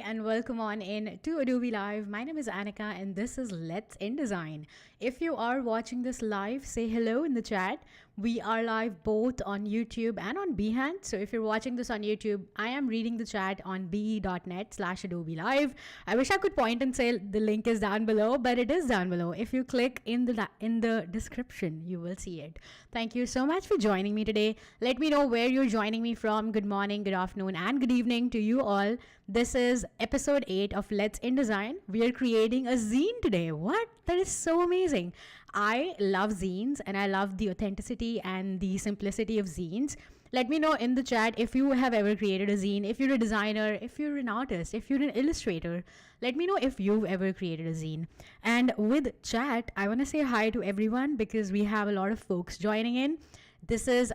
and welcome on in to Adobe Live. My name is Anika and this is Let's InDesign. If you are watching this live, say hello in the chat. We are live both on YouTube and on Behance. So if you're watching this on YouTube, I am reading the chat on be.net/Adobe Live. I wish I could point and say the link is down below, but it is down below. If you click in the description, you will see it. Thank you so much for joining me today. Let me know where you're joining me from. Good morning, good afternoon, and good evening to you all. This is episode 8 of Let's InDesign. We are creating a zine today. What? That is so amazing. I love zines and I love the authenticity and the simplicity of zines. Let me know in the chat if you have ever created a zine, if you're a designer, if you're an artist, if you're an illustrator. Let me know if you've ever created a zine. And with chat, I want to say hi to everyone because we have a lot of folks joining in. This is,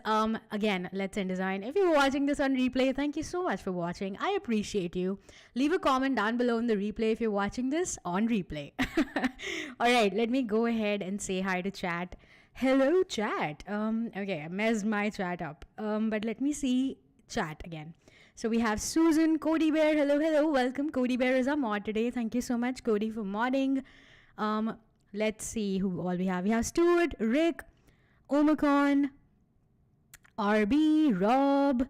again, Let's InDesign. If you're watching this on replay, thank you so much for watching. I appreciate you. Leave a comment down below in the replay if you're watching this on replay. All right, let me go ahead and say hi to chat. Hello, chat. Okay, I messed my chat up. But let me see chat again. So we have Susan, Cody Bear. Hello, hello. Welcome. Cody Bear is our mod today. Thank you so much, Cody, for modding. Let's see who all we have. We have Stuart, Rick, Omicron, RB, Rob,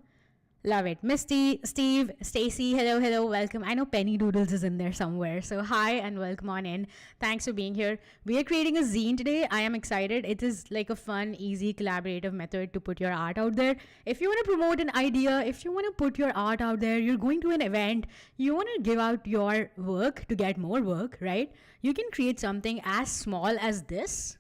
love it. Misty, Steve, Stacy, hello, hello, welcome. I know Penny Doodles is in there somewhere. So hi and welcome on in. Thanks for being here. We are creating a zine today. I am excited. It is like a fun, easy, collaborative method to put your art out there. If you want to promote an idea, if you want to put your art out there, you're going to an event, you want to give out your work to get more work, right? You can create something as small as this.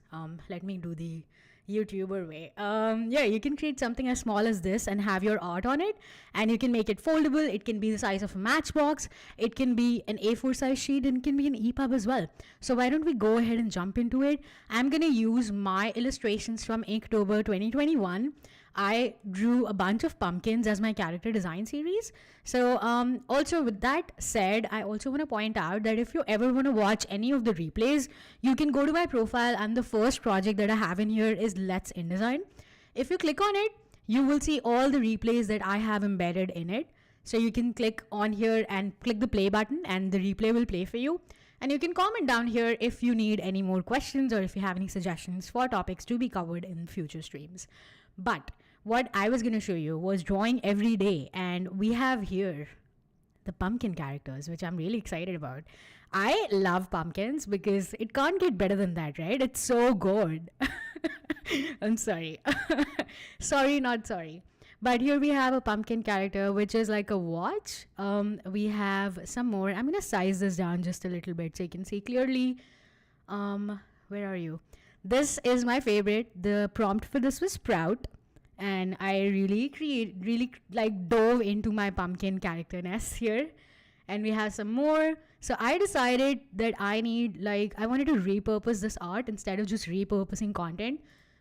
Let me do the YouTuber way. Yeah, you can create something as small as this and have your art on it, and you can make it foldable. It can be the size of a matchbox, it can be an A4 size sheet, and it can be an EPUB as well. So why don't we go ahead and jump into it? I'm gonna use my illustrations from Inktober 2021. I drew a bunch of pumpkins as my character design series. So also with that said, I also want to point out that if you ever want to watch any of the replays, you can go to my profile, and the first project that I have in here is Let's InDesign. If you click on it, you will see all the replays that I have embedded in it. So you can click on here and click the play button and the replay will play for you. And you can comment down here if you need any more questions or if you have any suggestions for topics to be covered in future streams. But what I was going to show you was drawing every day, and we have here the pumpkin characters, which I'm really excited about. I love pumpkins because it can't get better than that, right? It's so good. I'm sorry. Sorry, not sorry. But here we have a pumpkin character, which is like a watch. We have some more. I'm going to size this down just a little bit so you can see clearly. Where are you? This is my favorite. The prompt for this was Sprout. And I really dove into my pumpkin characterness here. And we have some more. So I decided that I wanted to repurpose this art instead of just repurposing content.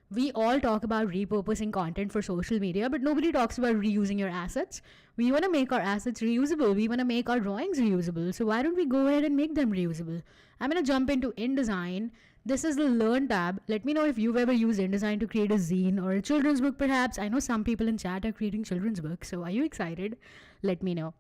We all talk about repurposing content for social media, but nobody talks about reusing your assets. We want to make our assets reusable. We want to make our drawings reusable. So why don't we go ahead and make them reusable? I'm going to jump into InDesign. This is the Learn tab. Let me know if you've ever used InDesign to create a zine or a children's book perhaps. I know some people in chat are creating children's books. So are you excited? Let me know.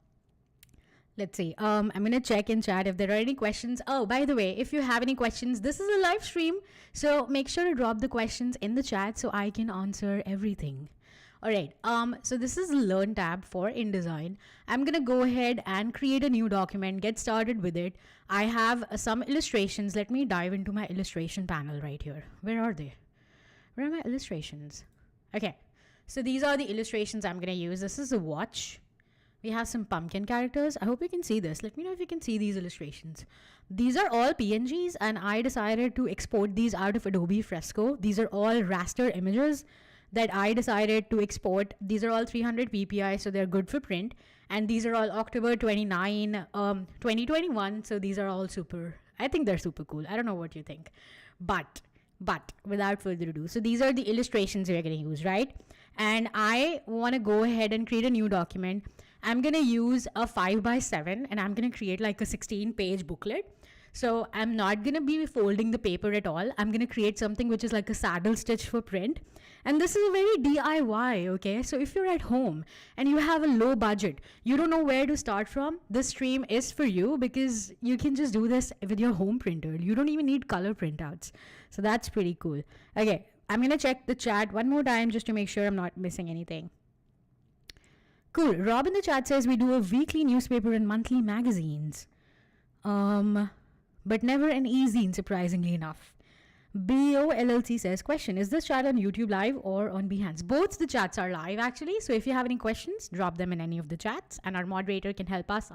Let's see. I'm going to check in chat if there are any questions. Oh, by the way, if you have any questions, this is a live stream. So make sure to drop the questions in the chat so I can answer everything. All right. So this is the Learn tab for InDesign. I'm going to go ahead and create a new document, get started with it. I have some illustrations. Let me dive into my illustration panel right here. Where are they? Where are my illustrations? Okay. So these are the illustrations I'm going to use. This is a watch. We have some pumpkin characters. I hope you can see this. Let me know if you can see these illustrations. These are all PNGs, and I decided to export these out of Adobe Fresco. These are all raster images that I decided to export. These are all 300 ppi, so they're good for print. And these are all October 29, 2021. So these are all I think they're super cool. I don't know what you think. But without further ado, so these are the illustrations we're going to use, right? And I want to go ahead and create a new document. I'm going to use a 5x7 and I'm going to create like a 16-page booklet. So I'm not going to be folding the paper at all. I'm going to create something which is like a saddle stitch for print. And this is a very DIY, okay? So if you're at home and you have a low budget, you don't know where to start from, this stream is for you because you can just do this with your home printer. You don't even need color printouts. So that's pretty cool. Okay, I'm going to check the chat one more time just to make sure I'm not missing anything. Cool. Rob in the chat says we do a weekly newspaper and monthly magazines. But never an e-zine, surprisingly enough. BOLLC says, question, is this chat on YouTube live or on Behance? Both the chats are live actually. So if you have any questions, drop them in any of the chats and our moderator can help us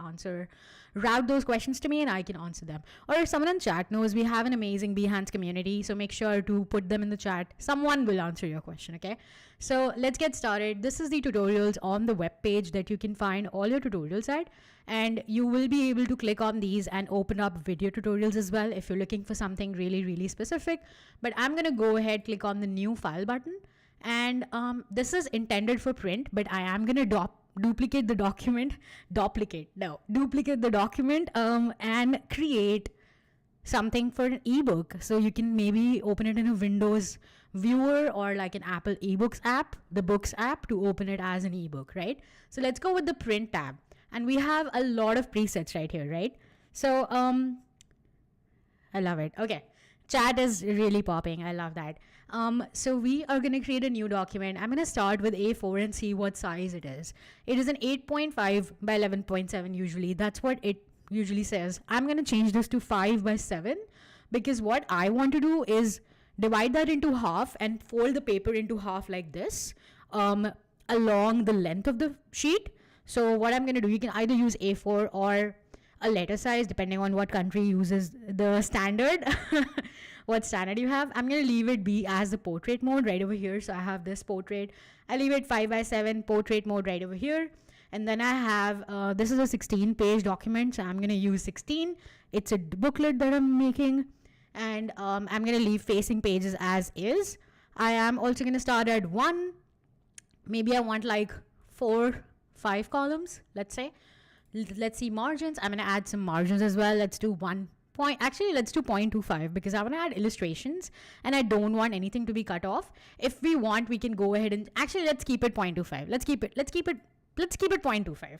route those questions to me and I can answer them. Or if someone in chat knows, we have an amazing Behance community. So make sure to put them in the chat. Someone will answer your question, okay? So let's get started. This is the tutorials on the web page that you can find all your tutorials at. And you will be able to click on these and open up video tutorials as well if you're looking for something really, really specific. But I'm going to go ahead, click on the new file button. And this is intended for print, but I am going to duplicate the document, duplicate the document and create something for an ebook. So you can maybe open it in a Windows viewer or like an Apple eBooks app, the Books app, to open it as an ebook, right? So let's go with the print tab. And we have a lot of presets right here, right? So I love it. Okay, chat is really popping. I love that. So we are going to create a new document. I'm going to start with A4 and see what size it is. It is an 8.5 by 11.7 usually. That's what it usually says. I'm going to change this to 5 by 7 because what I want to do is divide that into half and fold the paper into half like this along the length of the sheet. So what I'm going to do, you can either use A4 or a letter size, depending on what country uses the standard, what standard you have. I'm going to leave it be as the portrait mode right over here. So I have this portrait. I leave it 5 by 7 portrait mode right over here. And then I have, this is a 16-page document. So I'm going to use 16. It's a booklet that I'm making. And I'm going to leave facing pages as is. I am also going to start at 1. Maybe I want like 5 columns, let's say. Let's see margins. I'm going to add some margins as well. Let's do let's do 0.25 because I want to add illustrations and I don't want anything to be cut off. If we want, we can go ahead and actually let's keep it 0.25. Let's keep it 0.25.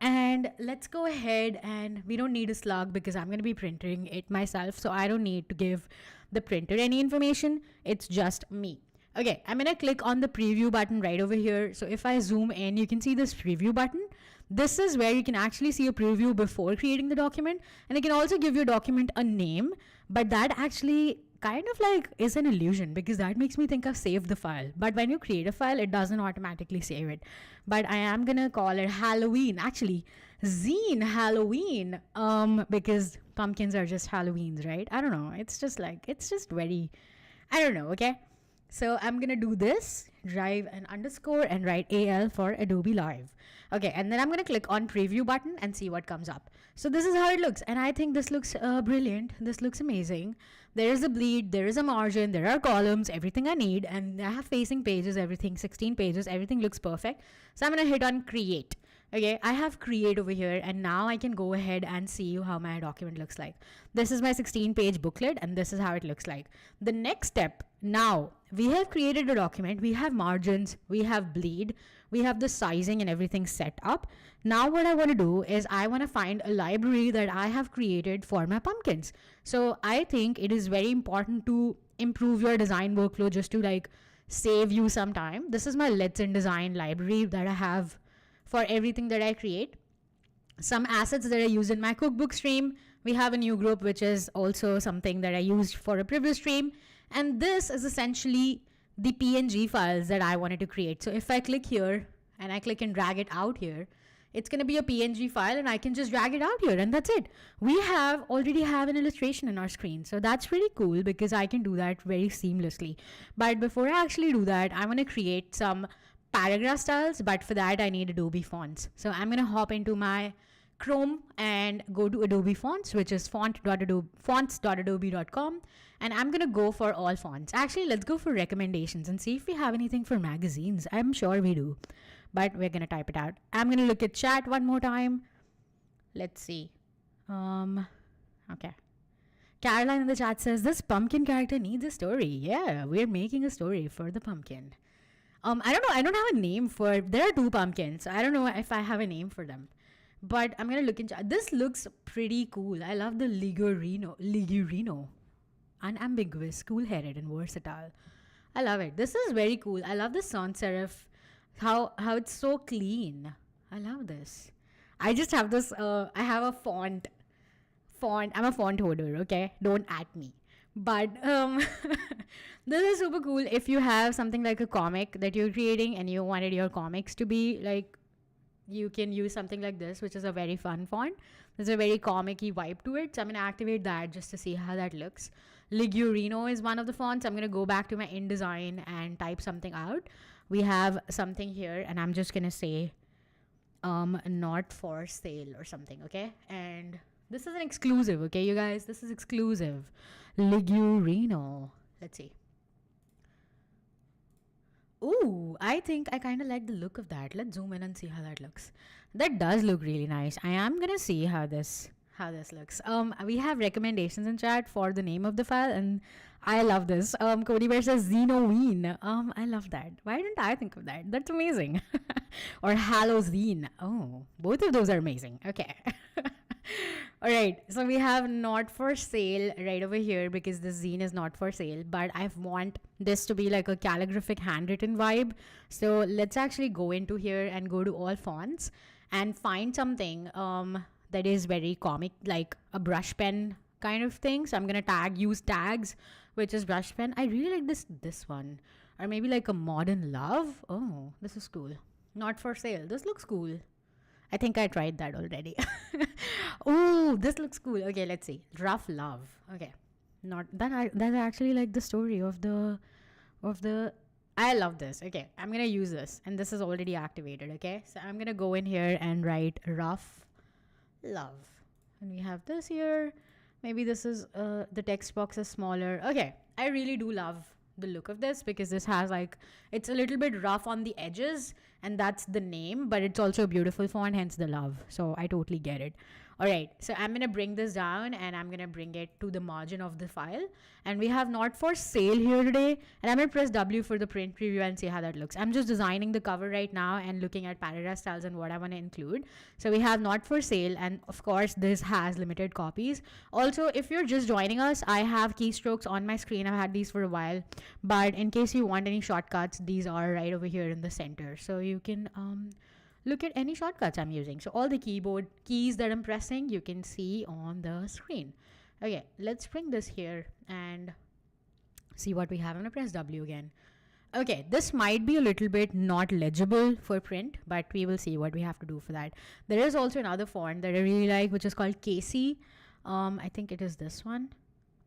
And let's go ahead, and we don't need a slug because I'm going to be printing it myself. So I don't need to give the printer any information. It's just me. Okay, I'm going to click on the preview button right over here. So if I zoom in, you can see this preview button. This is where you can actually see a preview before creating the document. And it can also give your document a name, but that actually kind of like is an illusion because that makes me think I've saved the file. But when you create a file, it doesn't automatically save it. But I am going to call it Halloween, actually Zine Halloween, because pumpkins are just Halloweens, right? I don't know. It's just very, I don't know, okay? So I'm going to do this, drive an underscore and write AL for Adobe Live. Okay, and then I'm going to click on preview button and see what comes up. So this is how it looks. And I think this looks brilliant. This looks amazing. There is a bleed, there is a margin, there are columns, everything I need. And I have facing pages, everything, 16 pages, everything looks perfect. So I'm going to hit on create. Okay, I have create over here and now I can go ahead and see how my document looks like. This is my 16-page booklet and this is how it looks like. The next step, now we have created a document, we have margins, we have bleed, we have the sizing and everything set up. Now what I want to do is I want to find a library that I have created for my pumpkins. So I think it is very important to improve your design workflow just to like save you some time. This is my Let's InDesign library that I have for everything that I create. Some assets that I use in my cookbook stream. We have a new group, which is also something that I used for a previous stream. And this is essentially the PNG files that I wanted to create. So if I click here and I click and drag it out here, it's going to be a PNG file and I can just drag it out here and that's it. We already have an illustration in our screen. So that's pretty cool because I can do that very seamlessly. But before I actually do that, I want to create some paragraph styles, but for that I need Adobe fonts. So I'm going to hop into my Chrome and go to Adobe Fonts, which is fonts.adobe.com, and I'm going to go for all fonts. Actually, let's go for recommendations and see if we have anything for magazines. I'm sure we do, but we're going to type it out. I'm going to look at chat one more time. Let's see. I'm Okay. Caroline in the chat says this pumpkin character needs a story. Yeah, we're making a story for the pumpkin. I don't know. I don't have a name for. There are two pumpkins. I don't know if I have a name for them, but I'm gonna look into. This looks pretty cool. I love the Ligurino, unambiguous, cool-headed, and versatile. I love it. This is very cool. I love the sans serif. How it's so clean. I love this. I just have this. I have a font. I'm a font holder. Okay, don't at me. But this is super cool. If you have something like a comic that you're creating and you wanted your comics to be like, you can use something like this, which is a very fun font. There's a very comic-y vibe to it. So I'm going to activate that just to see how that looks. Ligurino is one of the fonts. I'm going to go back to my InDesign and type something out. We have something here, and I'm just going to say not for sale or something, okay? And this is an exclusive, okay, you guys? This is exclusive. Ligurino. Let's see. Ooh, I think I kind of like the look of that. Let's zoom in and see how that looks. That does look really nice. I am gonna see how this looks. We have recommendations in chat for the name of the file, and I love this. Cody Bear says Xenoween. I love that. Why didn't I think of that? That's amazing. Or Halloween. Oh, both of those are amazing. Okay. All right, so we have not for sale right over here because the zine is not for sale, but I want this to be like a calligraphic handwritten vibe. So let's actually go into here and go to all fonts and find something that is very comic, like a brush pen kind of thing. So I'm gonna use tags, which is brush pen. I really like this one, or maybe like a modern love. Oh, this is cool. Not for sale. This looks cool. I think I tried that already. Oh, this looks cool. Okay, let's see. Rough love. Okay, not that. That's actually like the story of the. I love this. Okay, I'm gonna use this, and this is already activated. Okay, so I'm gonna go in here and write rough love, and we have this here. Maybe this is the text box is smaller. Okay, I really do love the look of this because this has like, it's a little bit rough on the edges, and that's the name, but it's also a beautiful font, hence the love. So I totally get it. All right, so I'm gonna bring this down and I'm gonna bring it to the margin of the file, and we have not for sale here today, and I'm gonna press W for the print preview and see how that looks. I'm just designing the cover right now and looking at paragraph styles and what I want to include. So we have not for sale, and of course this has limited copies. Also, if you're just joining us, I have keystrokes on my screen. I've had these for a while, but in case you want any shortcuts, these are right over here in the center, so you can look at any shortcuts I'm using. So all the keyboard keys that I'm pressing, you can see on the screen. Okay, let's bring this here and see what we have. I'm gonna press W again. Okay, this might be a little bit not legible for print, but we will see what we have to do for that. There is also another font that I really like, which is called Casey. I think it is this one.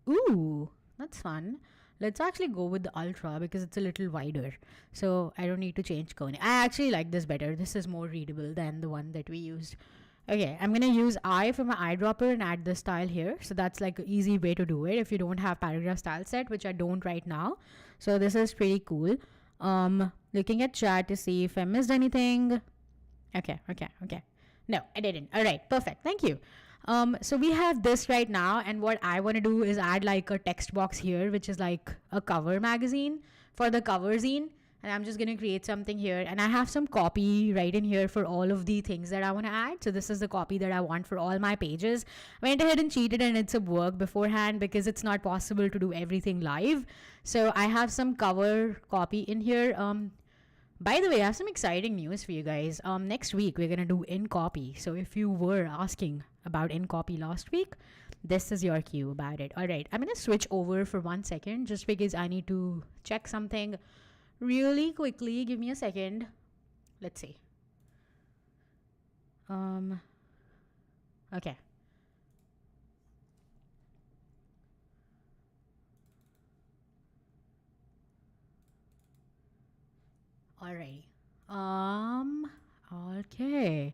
Ooh, that's fun. Let's actually go with the Ultra because it's a little wider. So I don't need to change Kone. I actually like this better. This is more readable than the one that we used. Okay, I'm going to use I for my eyedropper and add this style here. So that's like an easy way to do it if you don't have paragraph style set, which I don't right now. So this is pretty cool. Looking at chat to see if I missed anything. Okay. No, I didn't. All right, perfect. Thank you. So we have this right now, and what I want to do is add like a text box here, which is like a cover magazine for the cover zine, and I'm just going to create something here, and I have some copy right in here for all of the things that I want to add. So this is the copy that I want for all my pages. I went ahead and cheated and did some work beforehand because it's not possible to do everything live. So I have some cover copy in here. By the way, I have some exciting news for you guys. Next week, we're going to do InCopy. So if you were asking about InCopy last week, this is your cue about it. All right, I'm going to switch over for 1 second just because I need to check something really quickly. Give me a second. Let's see. Okay. Alrighty. Okay.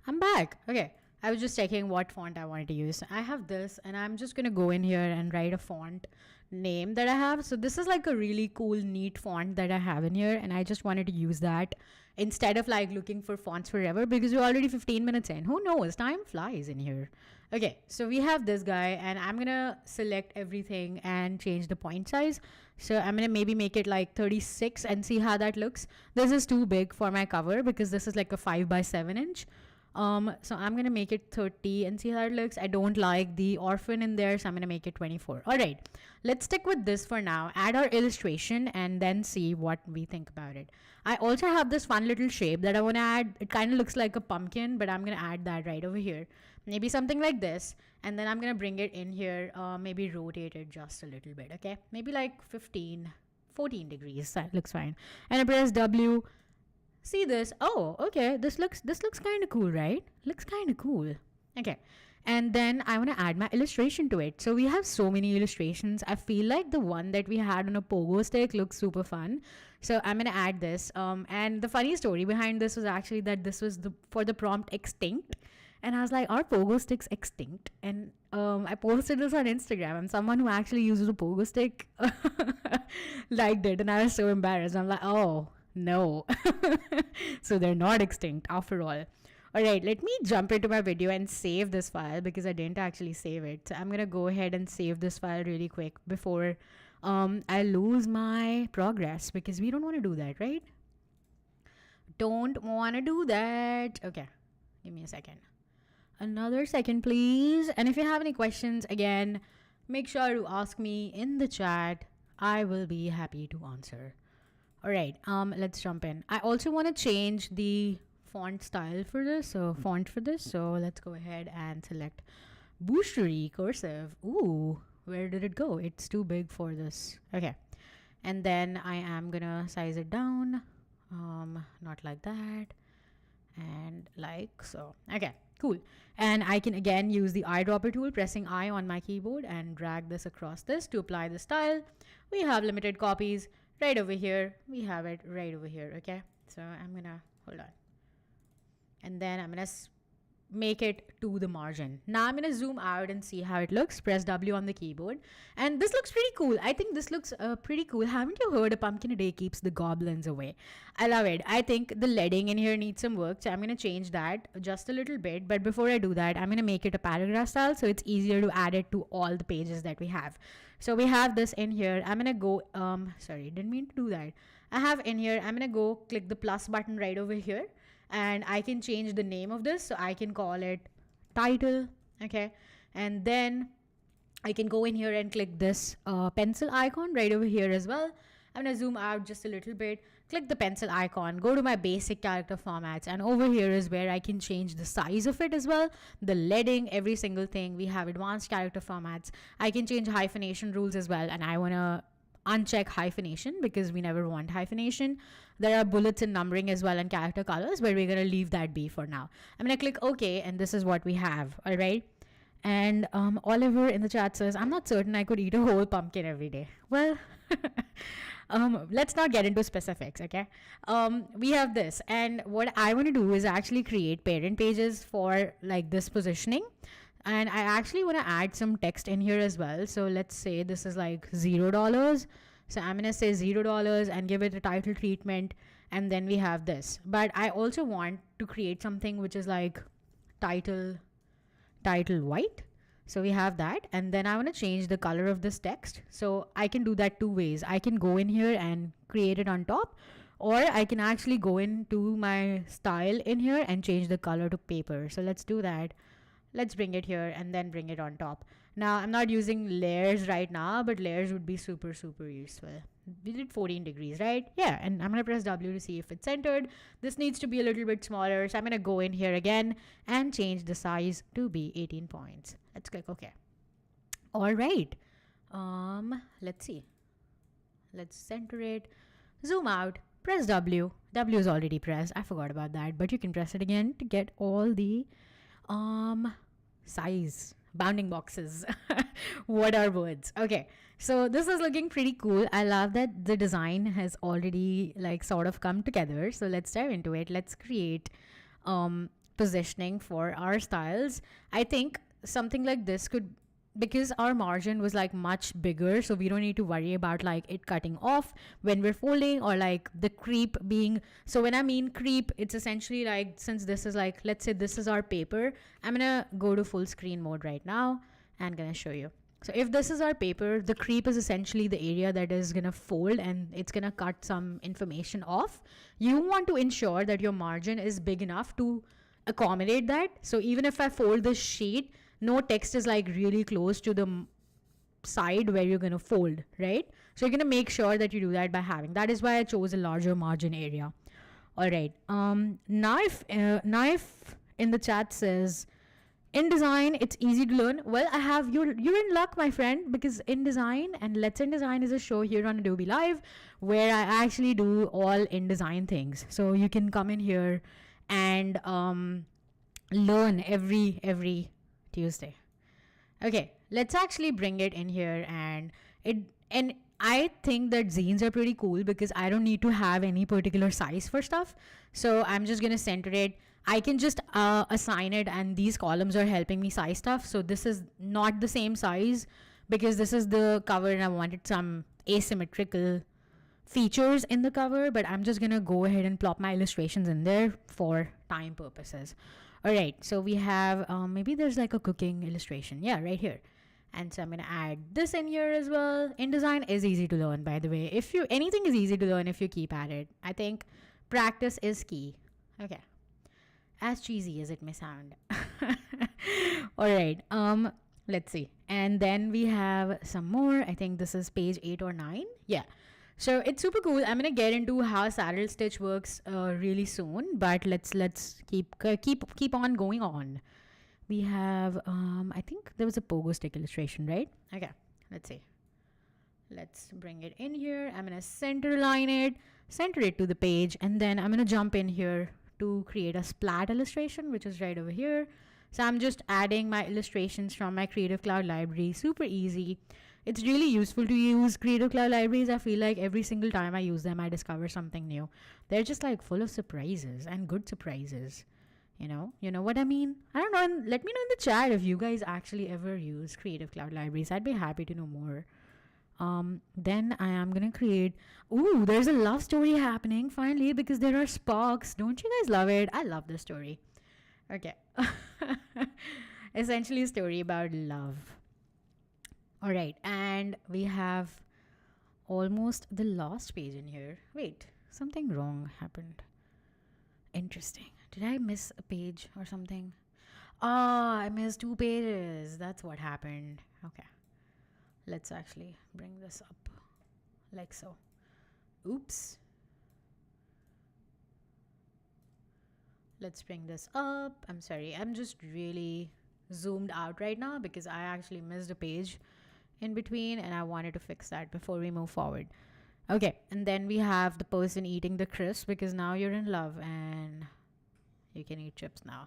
I'm back. Okay. I was just checking what font I wanted to use. I have this, and I'm just going to go in here and write a font name that I have. So this is like a really cool, neat font that I have in here, and I just wanted to use that instead of like looking for fonts forever because we're already 15 minutes in. Who knows? Time flies in here. Okay, so we have this guy, and I'm gonna select everything and change the point size. So I'm gonna maybe make it like 36 and see how that looks. This is too big for my cover because this is like a 5 by 7 inch. So I'm gonna make it 30 and see how it looks. I don't like the orphan in there, so I'm gonna make it 24. All right, let's stick with this for now. Add our illustration and then see what we think about it. I also have this fun little shape that I want to add. It kind of looks like a pumpkin, but I'm gonna add that right over here. Maybe something like this, and then I'm gonna bring it in here, maybe rotate it just a little bit. Okay, maybe like 14 degrees. That looks fine. And I press W. See this? Oh, okay, this looks kind of cool, right? Looks kind of cool. Okay, and then I want to add my illustration to it. So we have so many illustrations. I feel like the one that we had on a pogo stick looks super fun, so I'm gonna add this. And the funny story behind this was actually that this was for the prompt extinct, and I was like, are pogo sticks extinct? And I posted this on Instagram, and someone who actually uses a pogo stick liked it, and I was so embarrassed. I'm like, oh no. So they're not extinct after all. All right, let me jump into my video and save this file because I didn't actually save it. So I'm gonna go ahead and save this file really quick before I lose my progress, because we don't want to do that, right? Don't want to do that. Okay, give me a second. Another second, please. And if you have any questions, again, make sure to ask me in the chat. I will be happy to answer. All right, let's jump in. I also want to change the font style for this, so font for this. So let's go ahead and select Boostery cursive. Ooh, where did it go? It's too big for this. Okay, and then I am gonna size it down, not like that, and like so. Okay, cool. And I can again use the eyedropper tool, pressing I on my keyboard, and drag this across this to apply the style. We have limited copies right over here. We have it right over here. Okay, so I'm gonna hold on, and then I'm gonna make it to the margin. Now I'm gonna zoom out and see how it looks. Press W on the keyboard, and this looks pretty cool. I think this looks pretty cool. Haven't you heard, a pumpkin a day keeps the goblins away? I love it. I think the leading in here needs some work, so I'm gonna change that just a little bit. But before I do that, I'm gonna make it a paragraph style so it's easier to add it to all the pages that we have. So we have this in here. I'm gonna go, sorry, didn't mean to do that. I have in here, I'm gonna go click the plus button right over here, and I can change the name of this. So I can call it title. Okay, and then I can go in here and click this pencil icon right over here as well. I'm gonna zoom out just a little bit, click the pencil icon, go to my basic character formats, and over here is where I can change the size of it as well, the leading, every single thing. We have advanced character formats. I can change hyphenation rules as well, and I wanna uncheck hyphenation because we never want hyphenation. There are bullets and numbering as well, and character colors, but we're gonna leave that be for now. I'm gonna click OK, and this is what we have. All right. And Oliver in the chat says, I'm not certain I could eat a whole pumpkin every day. Well, let's not get into specifics, okay? We have this, and what I want to do is actually create parent pages for like this positioning. And I actually want to add some text in here as well. So let's say this is like $0. So I'm going to say $0 and give it a title treatment. And then we have this. But I also want to create something which is like title white. So we have that, and then I want to change the color of this text. So I can do that two ways. I can go in here and create it on top, or I can actually go into my style in here and change the color to paper. So let's do that. Let's bring it here and then bring it on top. Now I'm not using layers right now, but layers would be super useful. We did 14 degrees, right? Yeah, and I'm gonna press W to see if it's centered. This needs to be a little bit smaller, so I'm gonna go in here again and change the size to be 18 points. Let's click OK. All right. Let's see. Let's center it. Zoom out. Press W. W is already pressed. I forgot about that, but you can press it again to get all the size bounding boxes. What are words? Okay, so this is looking pretty cool. I love that the design has already like sort of come together. So let's dive into it. Let's create positioning for our styles. I think something like this could because our margin was like much bigger, so we don't need to worry about like it cutting off when we're folding, or like the creep being. So when I mean creep, it's essentially like, since this is like, let's say this is our paper, I'm gonna go to full screen mode right now and gonna show you. So if this is our paper, the creep is essentially the area that is gonna fold and it's gonna cut some information off. You want to ensure that your margin is big enough to accommodate that. So even if I fold this sheet, no text is like really close to the side where you're going to fold, right? So you're going to make sure that you do that by having. That is why I chose a larger margin area. All right. Knife in the chat says, InDesign, it's easy to learn. Well, you're in luck, my friend, because InDesign and Let's InDesign is a show here on Adobe Live where I actually do all InDesign things. So you can come in here and learn every Tuesday. Okay, let's actually bring it in here, and I think that zines are pretty cool because I don't need to have any particular size for stuff. So I'm just gonna center it. I can just assign it, and these columns are helping me size stuff. So this is not the same size because this is the cover and I wanted some asymmetrical features in the cover, but I'm just gonna go ahead and plop my illustrations in there for time purposes. All right, so we have maybe there's like a cooking illustration, yeah, right here. And so I'm gonna add this in here as well. InDesign is easy to learn, by the way. Anything is easy to learn if you keep at it. I think practice is key. Okay, as cheesy as it may sound. All right, let's see. And then we have some more. I think this is page 8 or 9. Yeah. So it's super cool. I'm gonna get into how saddle stitch works really soon, but let's keep on going on. We have I think there was a pogo stick illustration, right? Okay, let's see. Let's bring it in here. I'm gonna center it to the page, and then I'm gonna jump in here to create a splat illustration, which is right over here. So I'm just adding my illustrations from my Creative Cloud library. Super easy. It's really useful to use Creative Cloud libraries. I feel like every single time I use them, I discover something new. They're just like full of surprises and good surprises. You know what I mean? I don't know. And let me know in the chat if you guys actually ever use Creative Cloud libraries. I'd be happy to know more. Then I am gonna create. Ooh, there's a love story happening finally because there are sparks. Don't you guys love it? I love this story. Okay. Essentially a story about love. All right, and we have almost the last page in here. Wait, something wrong happened. Interesting. Did I miss a page or something? I missed 2 pages. That's what happened. Okay. Let's actually bring this up like so. Oops. Let's bring this up. I'm sorry. I'm just really zoomed out right now because I actually missed a page in between and I wanted to fix that before we move forward. Okay, and then we have the person eating the crisps because now you're in love and you can eat chips now.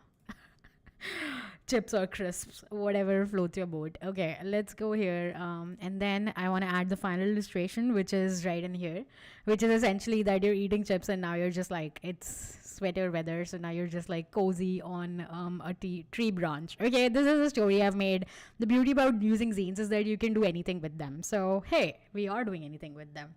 Chips or crisps, whatever floats your boat. Okay, let's go here. And then I want to add the final illustration, which is right in here, which is essentially that you're eating chips and now you're just like, it's sweater weather, so now you're just like cozy on a tree branch. Okay, this is a story I've made. The beauty about using zines is that you can do anything with them. So hey, we are doing anything with them.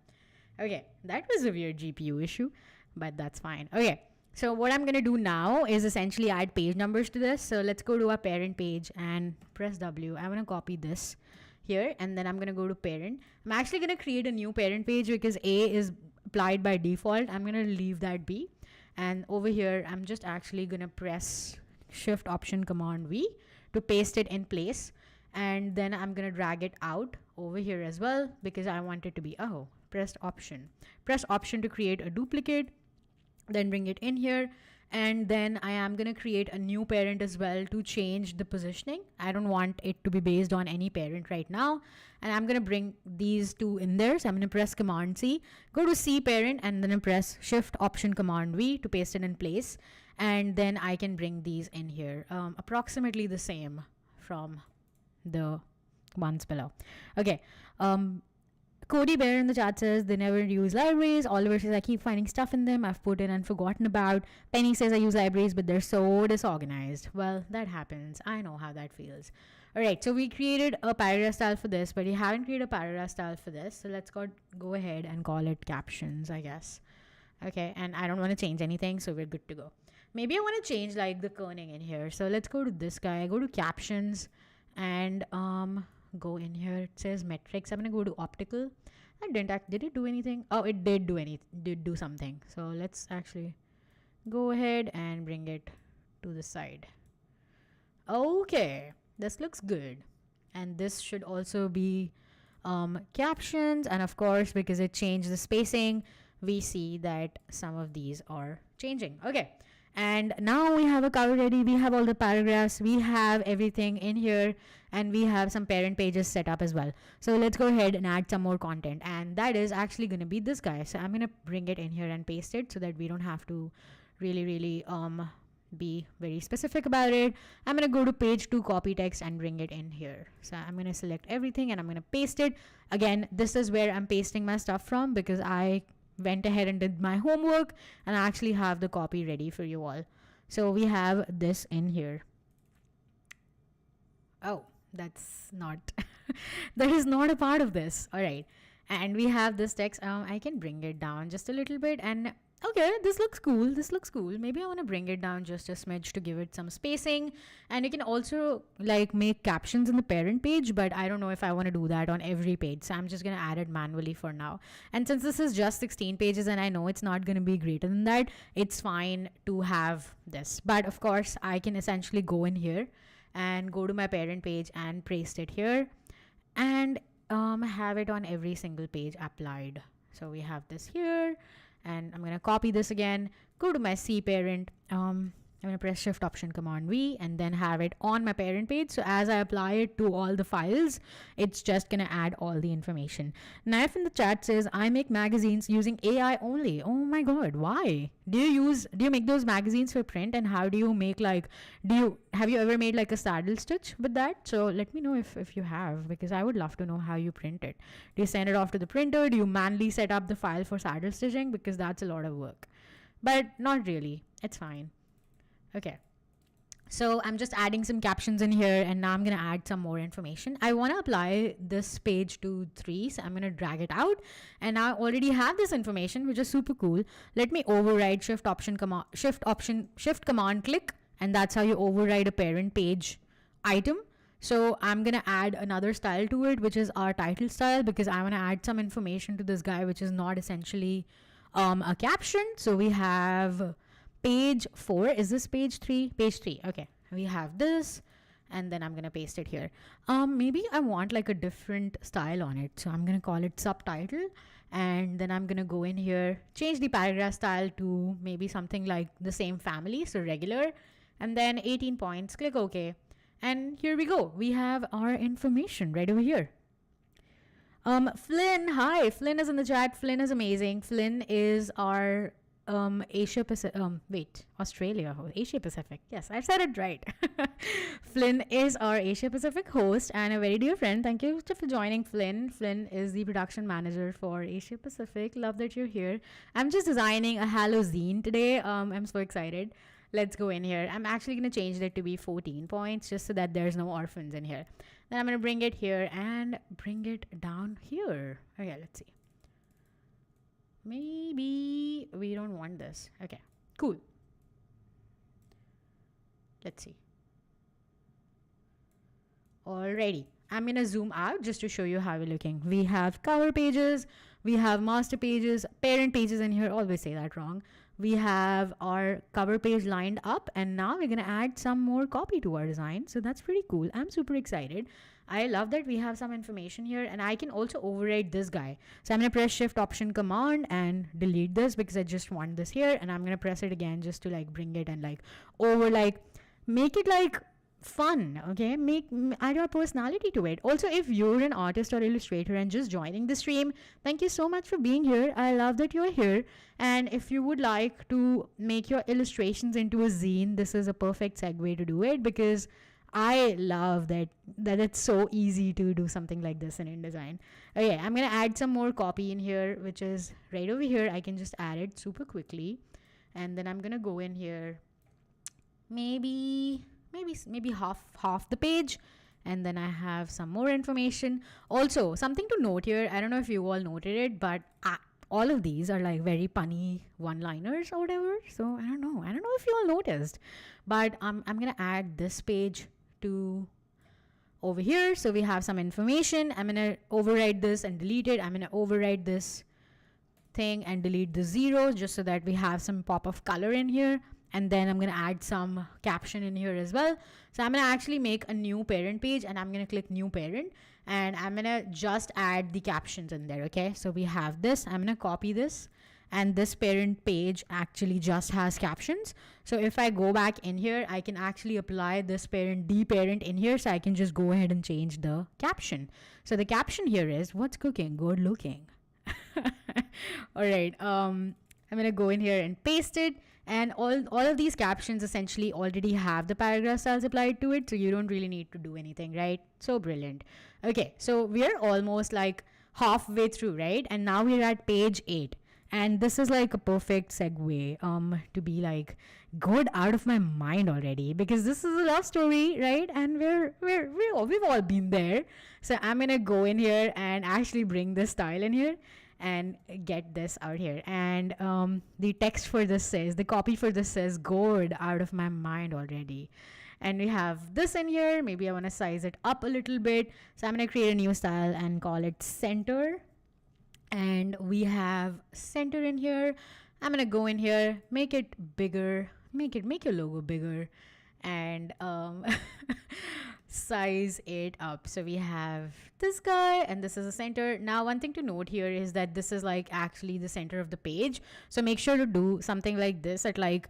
Okay, that was a weird GPU issue, but that's fine. Okay, so what I'm going to do now is essentially add page numbers to this. So let's go to our parent page and press W. I'm going to copy this here and then I'm going to go to parent. I'm actually going to create a new parent page because A is applied by default. I'm going to leave that be. And over here, I'm just actually going to press Shift Option Command V to paste it in place. And then I'm going to drag it out over here as well because I want it to be, press option to create a duplicate, then bring it in here, and then I am going to create a new parent as well to change the positioning. I don't want it to be based on any parent right now, and I'm going to bring these two in there. So I'm going to press Command C, go to C parent, and then press Shift Option Command V to paste it in place, and then I can bring these in here, approximately the same from the ones below. Okay. Cody Bear in the chat says they never use libraries. Oliver says I keep finding stuff in them I've put in and forgotten about. Penny says I use libraries but they're so disorganized. Well, that happens. I know how that feels. Alright, so we created a paragraph style for this, but we haven't created a paragraph style for this. So let's go ahead and call it captions, I guess. Okay, and I don't want to change anything, so we're good to go. Maybe I want to change like the kerning in here. So let's go to this guy. Go to captions and go in here. It says metrics. I'm gonna go to optical. Did it do anything? Oh, it did do something. So let's actually go ahead and bring it to the side. Okay, this looks good. And this should also be captions, and of course, because it changed the spacing, we see that some of these are changing. Okay, and now we have a cover ready. We have all the paragraphs, we have everything in here, and we have some parent pages set up as well. So let's go ahead and add some more content, and that is actually going to be this guy. So I'm going to bring it in here and paste it so that we don't have to really be very specific about it. I'm going to go to page 2 copy text and bring it in here. So I'm going to select everything and I'm going to paste it. Again, this is where I'm pasting my stuff from, because I went ahead and did my homework and I actually have the copy ready for you all. So we have this in here. Oh, that's not that is not a part of this. All right, and we have this text. I can bring it down just a little bit, and okay, this looks cool. Maybe I want to bring it down just a smidge to give it some spacing. And you can also like make captions in the parent page, but I don't know if I want to do that on every page, so I'm just going to add it manually for now. And since this is just 16 pages and I know it's not going to be greater than that, it's fine to have this. But of course, I can essentially go in here and go to my parent page and paste it here and have it on every single page applied. So we have this here. And I'm going to copy this again, go to my C parent. I'm going to press Shift Option Command V and then have it on my parent page. So as I apply it to all the files, it's just going to add all the information. Naif in the chat says, I make magazines using AI only. Oh my God, why? Do you make those magazines for print, and how do you make have you ever made like a saddle stitch with that? So let me know if you have, because I would love to know how you print it. Do you send it off to the printer? Do you manually set up the file for saddle stitching? Because that's a lot of work, but not really. It's fine. Okay, so I'm just adding some captions in here, and now I'm going to add some more information. I want to apply this page to 3, so I'm going to drag it out, and now I already have this information, which is super cool. Let me override Shift Command click, and that's how you override a parent page item. So I'm going to add another style to it, which is our title style, because I want to add some information to this guy, which is not essentially a caption. So we have page 4. Is this page 3? Page 3. Okay, we have this, and then I'm gonna paste it here. Maybe I want like a different style on it, so I'm gonna call it subtitle, and then I'm gonna go in here, change the paragraph style to maybe something like the same family, so regular, and then 18 points. Click OK, and here we go. We have our information right over here. Flynn, hi. Flynn is in the chat. Flynn is amazing. Flynn is our Asia Pacific, Australia, Asia Pacific. Yes, I said it right. Flynn is our Asia Pacific host and a very dear friend. Thank you for joining, Flynn. Flynn is the production manager for Asia Pacific. Love that you're here. I'm just designing a Halo Zine today. I'm so excited. Let's go in here. I'm actually going to change that to be 14 points just so that there's no orphans in here. Then I'm going to bring it here and bring it down here. Okay, let's see. Maybe we don't want this. Okay, cool. Let's see. Alrighty, I'm gonna zoom out just to show you how we're looking. We have cover pages, we have master pages, parent pages in here. Always say that wrong. We have our cover page lined up, and now we're gonna add some more copy to our design. So that's pretty cool. I'm super excited. I love that we have some information here, and I can also override this guy. So I'm going to press Shift Option Command and delete this because I just want this here, and I'm going to press it again just to like bring it and like make it like fun. Okay, add your personality to it. Also, if you're an artist or illustrator and just joining the stream, thank you so much for being here. I love that you're here. And if you would like to make your illustrations into a zine, this is a perfect segue to do it, because I love that it's so easy to do something like this in InDesign. Okay, I'm going to add some more copy in here, which is right over here. I can just add it super quickly. And then I'm going to go in here, maybe half the page. And then I have some more information. Also, something to note here, I don't know if you all noted it, but all of these are like very punny one-liners or whatever. So I don't know if you all noticed, but I'm gonna add this page to over here. So we have some information. I'm gonna override this and delete it. I'm gonna override this thing and delete the zeros just so that we have some pop of color in here. And then I'm gonna add some caption in here as well. So I'm gonna actually make a new parent page, and I'm gonna click new parent, and I'm gonna just add the captions in there. Okay, so we have this. I'm gonna copy this, and this parent page actually just has captions. So if I go back in here, I can actually apply this parent parent in here, so I can just go ahead and change the caption. So the caption here is, what's cooking? Good looking. All right, I'm gonna go in here and paste it, and all of these captions essentially already have the paragraph styles applied to it, so you don't really need to do anything, right? So brilliant. Okay, so we're almost like halfway through, right? And now we're at page 8, and this is like a perfect segue to be like good out of my mind already, because this is a love story, right? And we've all been there. So I'm gonna go in here and actually bring this style in here and get this out here. And the text for this says, the copy for this says, good out of my mind already. And we have this in here. Maybe I want to size it up a little bit. So I'm going to create a new style and call it center. And we have center in here. I'm going to go in here, make it bigger, make your logo bigger, and size it up. So we have this guy, and this is a center. Now, one thing to note here is that this is like actually the center of the page. So make sure to do something like this at like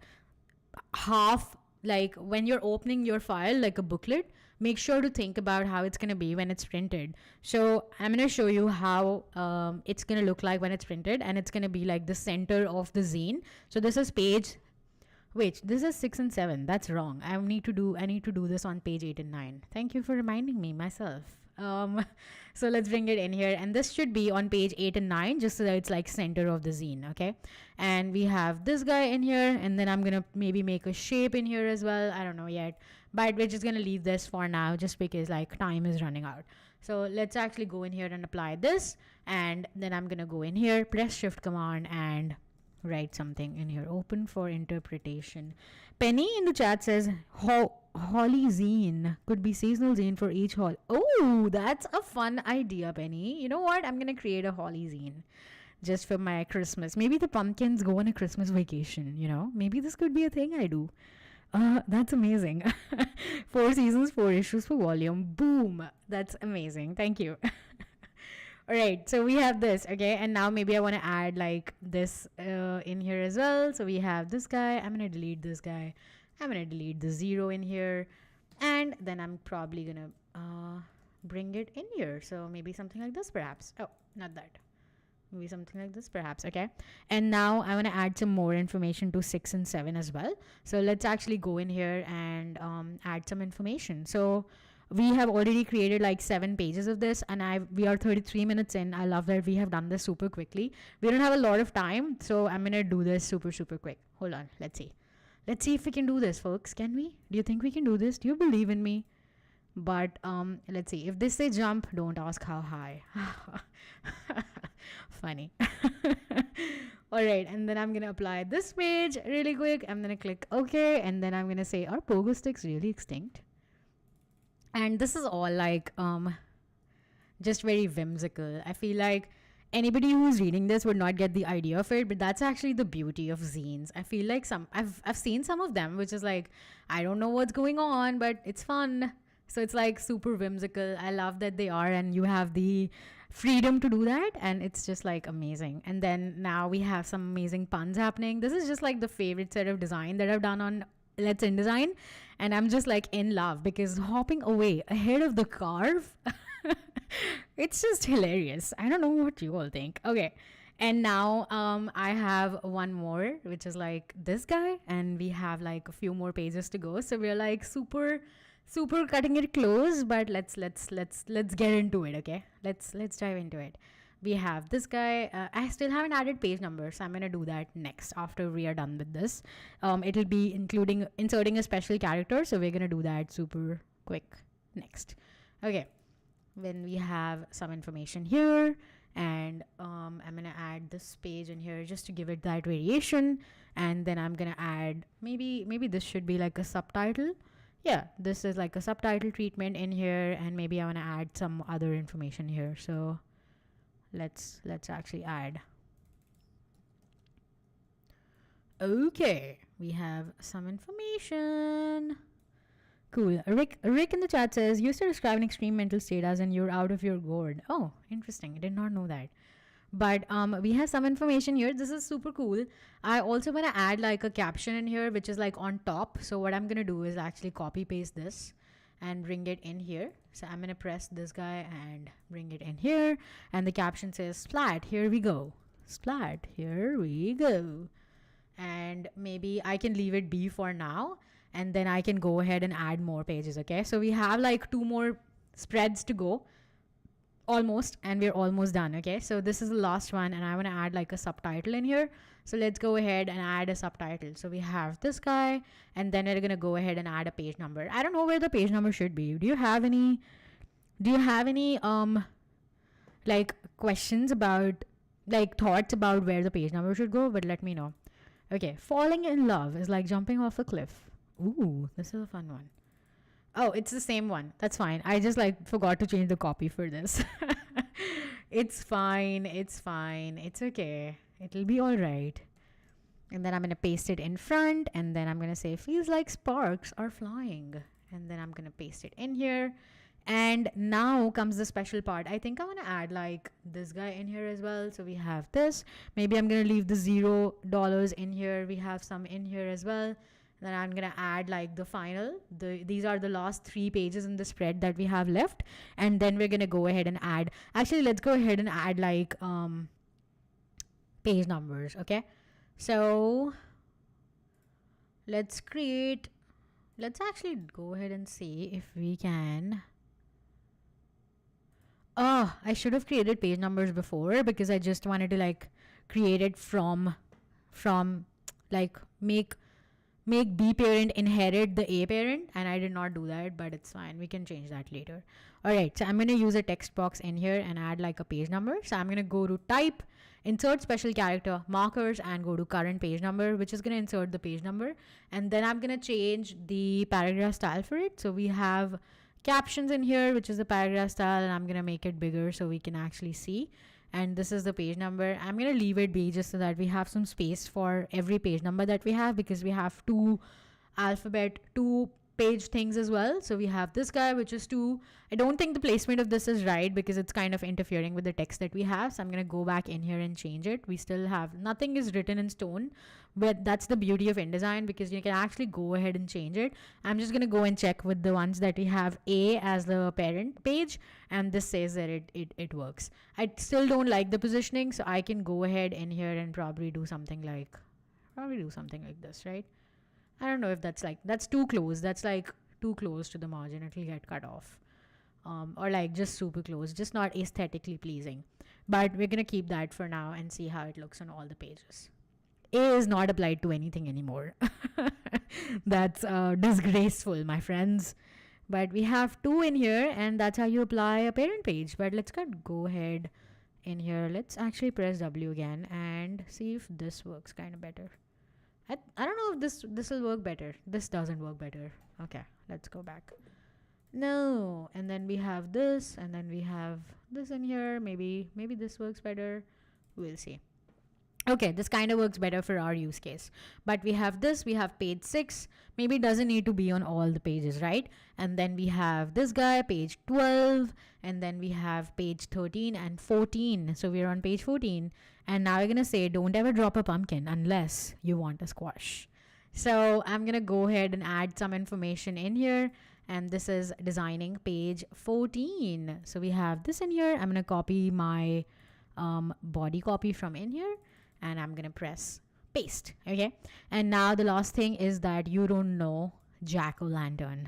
half, like when you're opening your file, like a booklet, make sure to think about how it's going to be when it's printed. So I'm going to show you how it's going to look like when it's printed, and it's going to be like the center of the zine. So this is page, wait, this is 6 and 7. That's wrong. I need to do this on page 8 and 9. Thank you for reminding me myself. So let's bring it in here, and this should be on page 8 and 9, just so that it's like center of the zine. Okay, and we have this guy in here, and then I'm gonna maybe make a shape in here as well. I don't know yet, but we're just gonna leave this for now, just because like time is running out. So let's actually go in here and apply this, and then I'm gonna go in here, press shift command, and write something in here. Open for interpretation. Penny in the chat says Holly zine could be seasonal zine for each hall. Oh, that's a fun idea, Penny. You know what? I'm gonna create a Holly zine just for my Christmas. Maybe the pumpkins go on a Christmas vacation. You know, maybe this could be a thing I do. That's amazing. 4 seasons, 4 issues per volume. Boom. That's amazing. Thank you. All right, so we have this, okay, and now maybe I want to add like this in here as well. So we have this guy. I'm going to delete this guy. I'm going to delete the 0 in here, and then I'm probably going to bring it in here. So maybe something like this perhaps. Oh, not that. Maybe something like this perhaps, okay. And now I want to add some more information to 6 and 7 as well. So let's actually go in here and add some information. So we have already created like 7 pages of this, and we are 33 minutes in. I love that we have done this super quickly. We don't have a lot of time, so I'm gonna do this super quick. Hold on, let's see if we can do this, folks. Can we? Do you think we can do this? Do you believe in me? But let's see. If this say jump, don't ask how high. Funny. All right, and then I'm gonna apply this page really quick. I'm gonna click OK, and then I'm gonna say, are pogo sticks really extinct? And this is all like just very whimsical. I feel like anybody who's reading this would not get the idea of it, but that's actually the beauty of zines. I feel like I've seen some of them, which is like, I don't know what's going on, but it's fun. So it's like super whimsical. I love that they are, and you have the freedom to do that, and it's just like amazing. And then now we have some amazing puns happening. This is just like the favorite set of design that I've done on Let's InDesign, and I'm just like in love, because hopping away ahead of the curve, it's just hilarious. I don't know what you all think. Okay, and now I have one more, which is like this guy, and we have like a few more pages to go. So we're like super cutting it close, but let's get into it. Okay, let's dive into it. We have this guy. I still haven't added page numbers, so I'm gonna do that next after we are done with this. It'll be inserting a special character, so we're gonna do that super quick next. Okay, when we have some information here, and I'm gonna add this page in here just to give it that variation, and then I'm gonna add maybe this should be like a subtitle. Yeah, this is like a subtitle treatment in here, and maybe I want to add some other information here. So let's actually add. Okay, we have some information. Cool. Rick in the chat says, used to describe an extreme mental state as in you're out of your gourd. Oh, interesting. I did not know that. But we have some information here. This is super cool. I also want to add like a caption in here, which is like on top. So what I'm going to do is actually copy paste this and bring it in here. So I'm going to press this guy and bring it in here. And the caption says, splat, here we go. Splat, here we go. And maybe I can leave it be for now, and then I can go ahead and add more pages. Okay, so we have like 2 more spreads to go almost, and we're almost done. Okay, so this is the last one, and I want to add like a subtitle in here. So let's go ahead and add a subtitle. So we have this guy, and then we're gonna go ahead and add a page number. I don't know where the page number should be. Do you have any like questions about, like thoughts about where the page number should go? But let me know. Okay, falling in love is like jumping off a cliff. Ooh, this is a fun one. Oh, it's the same one. That's fine. I just like forgot to change the copy for this. It's fine. It's fine. It's okay. It'll be all right. And then I'm going to paste it in front, and then I'm going to say feels like sparks are flying. And then I'm going to paste it in here. And now comes the special part. I think I want to add like this guy in here as well. So we have this. Maybe I'm going to leave the $0 in here. We have some in here as well. Then I'm going to add like the final. These are the last 3 pages in the spread that we have left. And then we're going to go ahead and add. Actually, let's go ahead and add like page numbers. Okay. So let's actually go ahead and see if we can. Oh, I should have created page numbers before, because I just wanted to like create it from like make B parent inherit the A parent, and I did not do that, but it's fine. We can change that later. All right, so I'm going to use a text box in here and add like a page number. So I'm going to go to type, insert special character, markers, and go to current page number, which is going to insert the page number. And then I'm going to change the paragraph style for it. So we have captions in here, which is the paragraph style, and I'm going to make it bigger so we can actually see. And this is the page number. I'm going to leave it be just so that we have some space for every page number that we have, because we have 2 page things as well. So we have this guy, which is 2. I don't think the placement of this is right because it's kind of interfering with the text that we have. So I'm going to go back in here and change it. We still have, nothing is written in stone, but that's the beauty of InDesign, because you can actually go ahead and change it. I'm just going to go and check with the ones that we have A as the parent page, and this says that it works. I still don't like the positioning, so I can go ahead in here and probably do something like this, right? I don't know if that's too close. That's like too close to the margin. It'll get cut off. Or like just super close, just not aesthetically pleasing. But we're going to keep that for now and see how it looks on all the pages. A is not applied to anything anymore. That's disgraceful, my friends. But we have 2 in here, and that's how you apply a parent page. But let's go ahead in here. Let's actually press W again and see if this works kind of better. I don't know if this will work better. This doesn't work better. Okay, let's go back. No, and then we have this, and then we have this in here. Maybe this works better. We'll see. Okay, this kind of works better for our use case. But we have this, we have page 6. Maybe it doesn't need to be on all the pages, right? And then we have this guy, page 12. And then we have page 13 and 14. So we're on page 14. And now we're going to say, don't ever drop a pumpkin unless you want a squash. So I'm going to go ahead and add some information in here. And this is designing page 14. So we have this in here. I'm going to copy my body copy from in here. And I'm going to press paste. Okay. And now the last thing is that you don't know jack-o'-lantern.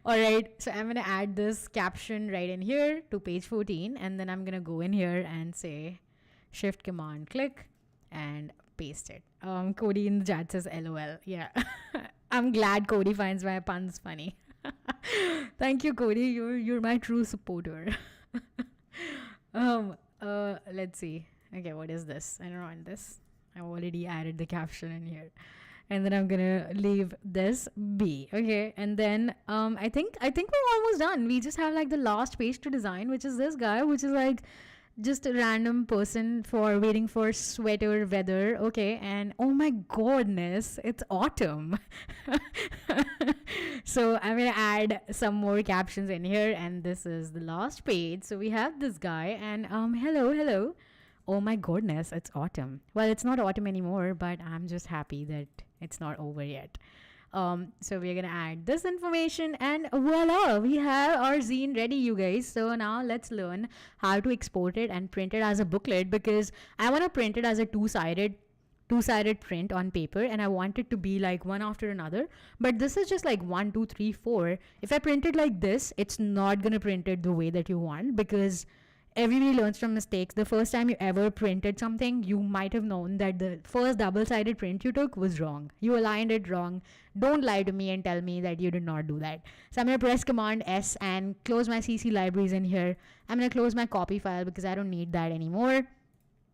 All right. So I'm going to add this caption right in here to page 14. And then I'm going to go in here and say shift command click and paste it. Cody in the chat says LOL. Yeah. I'm glad Cody finds my puns funny. Thank you, Cody. You're my true supporter. Let's see. Okay, what is this? I don't want this. I already added the caption in here. And then I'm gonna leave this be. Okay. And then I think we're almost done. We just have like the last page to design, which is this guy, which is like just a random person for waiting for sweater weather. Okay. And oh my goodness, it's autumn. So I'm gonna add some more captions in here, and this is the last page. So we have this guy, and hello. Oh my goodness, it's autumn. Well, it's not autumn anymore, but I'm just happy that it's not over yet. So we're gonna add this information, and voila, we have our zine ready, you guys. So now let's learn how to export it and print it as a booklet, because I want to print it as a two-sided print on paper, and I want it to be like one after another. But this is just like 1 2 3 4. If I print it like this, it's not gonna print it the way that you want, because everybody learns from mistakes. The first time you ever printed something, you might have known that the first double-sided print you took was wrong. You aligned it wrong. Don't lie to me and tell me that you did not do that. So I'm going to press Command S and close my CC libraries in here. I'm going to close my copy file because I don't need that anymore.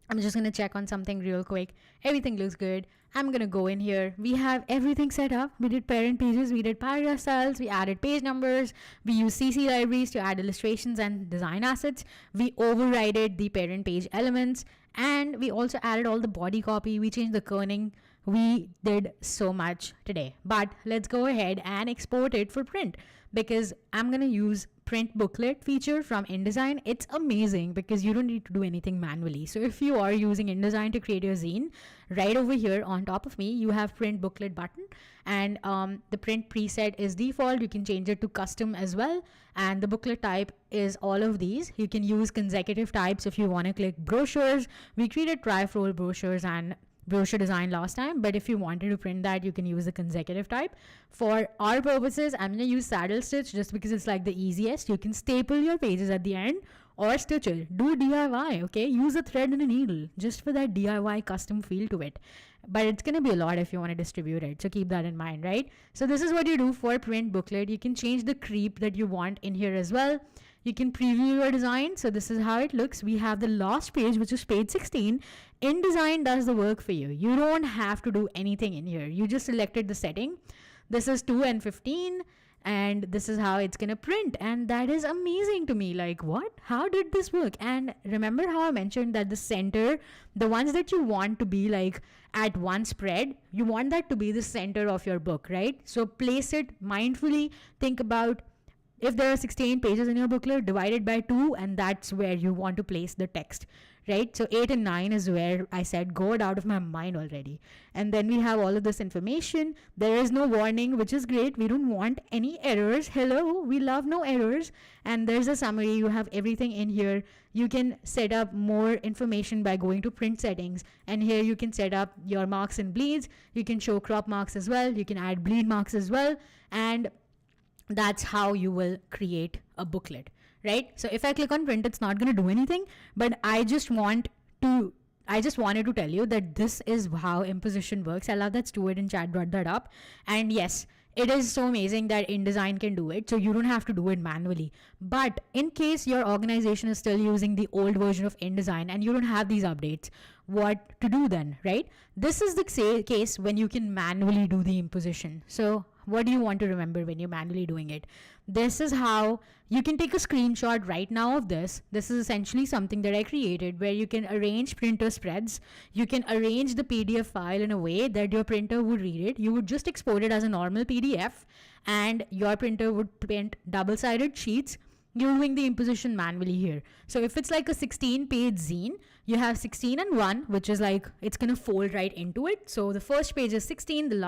I'm just going to check on something real quick. Everything looks good. I'm going to go in here. We have everything set up. We did parent pages. We did paragraph styles. We added page numbers. We used CC libraries to add illustrations and design assets. We overrided the parent page elements. And we also added all the body copy. We changed the kerning. We did so much today. But let's go ahead and export it for print, because I'm going to use print booklet feature from InDesign. It's amazing because you don't need to do anything manually. So if you are using InDesign to create your zine, right over here on top of me, you have print booklet button, and the print preset is default. You can change it to custom as well. And the booklet type is all of these. You can use consecutive types if you want to click brochures. We created trifold brochures and brochure design last time, but if you wanted to print that, you can use the consecutive type. For our purposes, I'm going to use saddle stitch just because it's like the easiest. You can staple your pages at the end or stitch it. Do DIY, okay? Use a thread and a needle just for that DIY custom feel to it. But it's going to be a lot if you want to distribute it, so keep that in mind, right? So this is what you do for print booklet. You can change the creep that you want in here as well. You can preview your design. So this is how it looks. We have the last page, which is page 16. InDesign does the work for you. You don't have to do anything in here. You just selected the setting. This is 2 and 15. And this is how it's going to print. And that is amazing to me. Like, what? How did this work? And remember how I mentioned that the center, the ones that you want to be like at one spread, you want that to be the center of your book, right? So place it mindfully. Think about if there are 16 pages in your booklet, divide it by 2, and that's where you want to place the text, right? So 8 and 9 is where I said, go it out of my mind already. And then we have all of this information. There is no warning, which is great. We don't want any errors. Hello, we love no errors. And there's a summary. You have everything in here. You can set up more information by going to print settings. And here you can set up your marks and bleeds. You can show crop marks as well. You can add bleed marks as well. And that's how you will create a booklet, right? So if I click on print, it's not going to do anything, but I just wanted to tell you that this is how imposition works. I love that Stuart in chat brought that up. And yes, it is so amazing that InDesign can do it, so you don't have to do it manually. But in case your organization is still using the old version of InDesign and you don't have these updates, what to do then, right? This is the case when you can manually do the imposition. So what do you want to remember when you're manually doing it? This is how you can take a screenshot right now of this. This is essentially something that I created where you can arrange printer spreads. You can arrange the PDF file in a way that your printer would read it. You would just export it as a normal PDF, and your printer would print double-sided sheets. You're doing the imposition manually here. So if it's like a 16-page zine, you have 16 and 1, which is like, it's going to fold right into it. So the first page is 16, the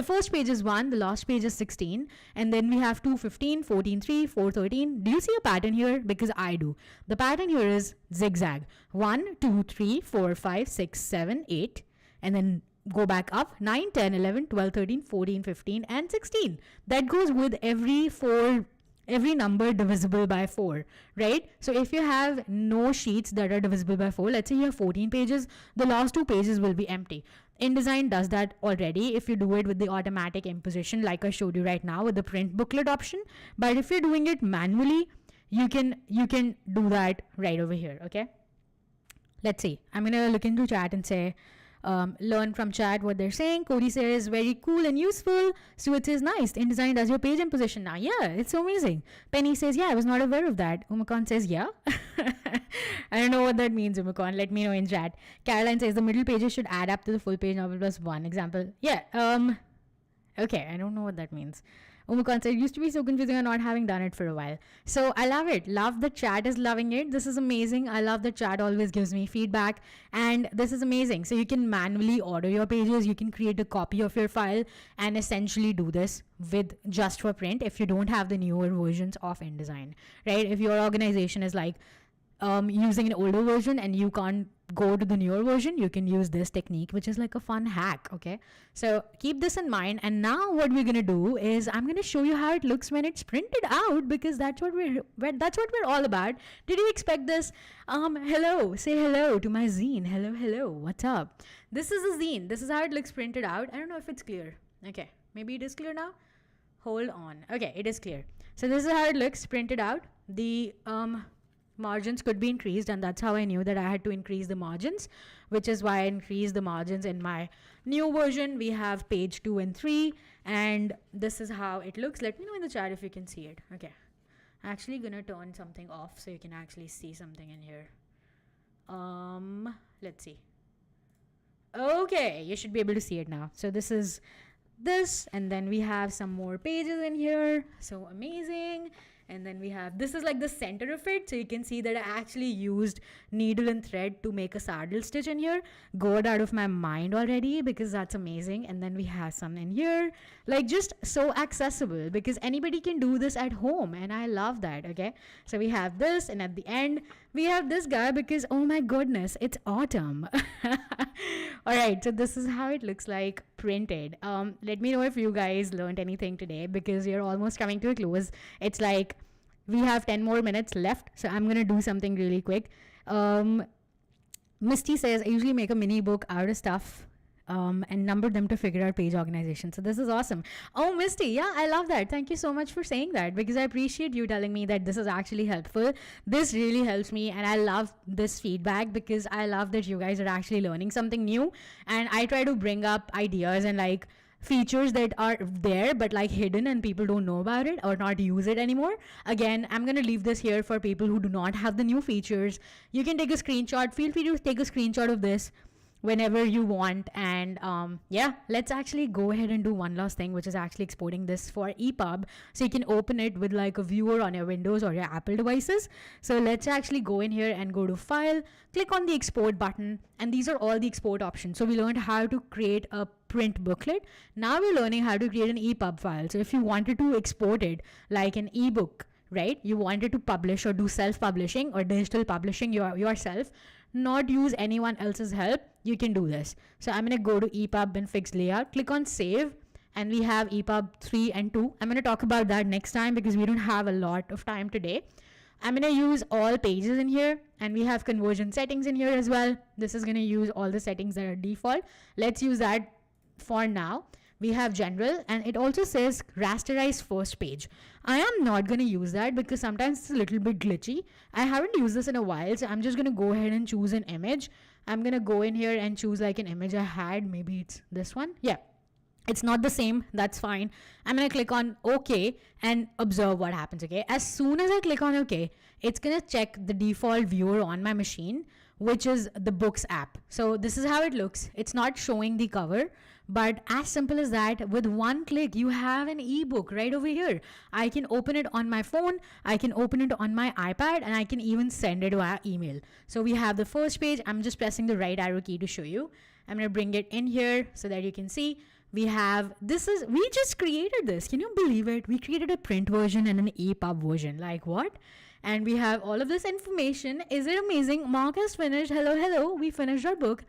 first page is 1, the last page is 16. And then we have 2, 15, 14, 3, 4, 13. Do you see a pattern here? Because I do. The pattern here is zigzag. 1, 2, 3, 4, 5, 6, 7, 8. And then go back up 9, 10, 11, 12, 13, 14, 15, and 16. That goes with every 4 every number divisible by 4, right? So if you have no sheets that are divisible by 4, let's say you have 14 pages, the last 2 pages will be empty. InDesign does that already if you do it with the automatic imposition like I showed you right now with the print booklet option. But if you're doing it manually, you can do that right over here. Okay, let's see. I'm gonna look into chat and say learn from chat what they're saying. Cody says very cool and useful. Stuart says nice. InDesign does your page imposition now. Yeah, it's so amazing. Penny says yeah, I was not aware of that. Umakon says yeah. I don't know what that means, Umakon. Let me know in chat. Caroline says the middle pages should add up to the full page novel plus 1 example. Yeah. Okay, I don't know what that means. Umakon said, it used to be so confusing on not having done it for a while. So I love it. Love the chat is loving it. This is amazing. I love the chat always gives me feedback. And this is amazing. So you can manually order your pages. You can create a copy of your file and essentially do this with just for print if you don't have the newer versions of InDesign, right? If your organization is like using an older version and you can't go to the newer version, you can use this technique, which is like a fun hack. Okay, so keep this in mind. And now what we're gonna do is I'm gonna show you how it looks when it's printed out, because that's what we're all about. Did you expect this? Hello, say hello to my zine. Hello, what's up? This is a zine. This is how it looks printed out. I don't know if it's clear. Okay, maybe it is clear now. Hold on. Okay, it is clear. So this is how it looks printed out. The margins could be increased, and that's how I knew that I had to increase the margins, which is why I increased the margins in my new version. We have page 2 and 3, and this is how it looks. Let me know in the chat if you can see it. Okay, I'm actually gonna turn something off so you can actually see something in here. Let's see. Okay, you should be able to see it now. So this is this, and then we have some more pages in here. So amazing. And then we have, this is like the center of it. So you can see that I actually used needle and thread to make a saddle stitch in here. Got out of my mind already because that's amazing. And then we have some in here, like just so accessible because anybody can do this at home. And I love that. Okay. So we have this, and at the end we have this guy because, oh my goodness, it's autumn. All right. So this is how it looks like printed. Let me know if you guys learned anything today because you're almost coming to a close. It's like, we have 10 more minutes left, so I'm going to do something really quick. Misty says, I usually make a mini book out of stuff and number them to figure out page organization. So this is awesome. Oh, Misty, yeah, I love that. Thank you so much for saying that because I appreciate you telling me that this is actually helpful. This really helps me, and I love this feedback because I love that you guys are actually learning something new. And I try to bring up ideas and like features that are there but like hidden and people don't know about it or not use it anymore. Again, I'm going to leave this here for people who do not have the new features. You can take a screenshot. Feel free to take a screenshot of this whenever you want. And yeah, let's actually go ahead and do one last thing, which is actually exporting this for EPUB so you can open it with like a viewer on your Windows or your Apple devices. So let's actually go in here and go to File, click on the export button, and these are all the export options. So we learned how to create a print booklet. Now we're learning how to create an EPUB file. So if you wanted to export it like an ebook, right, you wanted to publish or do self-publishing or digital publishing yourself, not use anyone else's help, you can do this. So I'm going to go to EPUB and fix layout, click on save, and we have EPUB 3 and 2. I'm going to talk about that next time because we don't have a lot of time today. I'm going to use all pages in here, and we have conversion settings in here as well. This is going to use all the settings that are default. Let's use that for now. We have general, and it also says rasterize first page. I am not going to use that because sometimes it's a little bit glitchy. I haven't used this in a while, so I'm just going to go ahead and choose an image. I'm going to go in here and choose like an image I had. Maybe it's this one. Yeah, it's not the same. That's fine. I'm going to click on OK and observe what happens. Okay, as soon as I click on OK, it's going to check the default viewer on my machine, which is the Books app. So this is how it looks. It's not showing the cover, but as simple as that, with one click, you have an ebook right over here. I can open it on my phone, I can open it on my iPad, and I can even send it via email. So we have the first page. I'm just pressing the right arrow key to show you. I'm going to bring it in here so that you can see. We have, we just created this. Can you believe it? We created a print version and an EPUB version. Like what? And we have all of this information. Is it amazing? Mark has finished. Hello. We finished our book.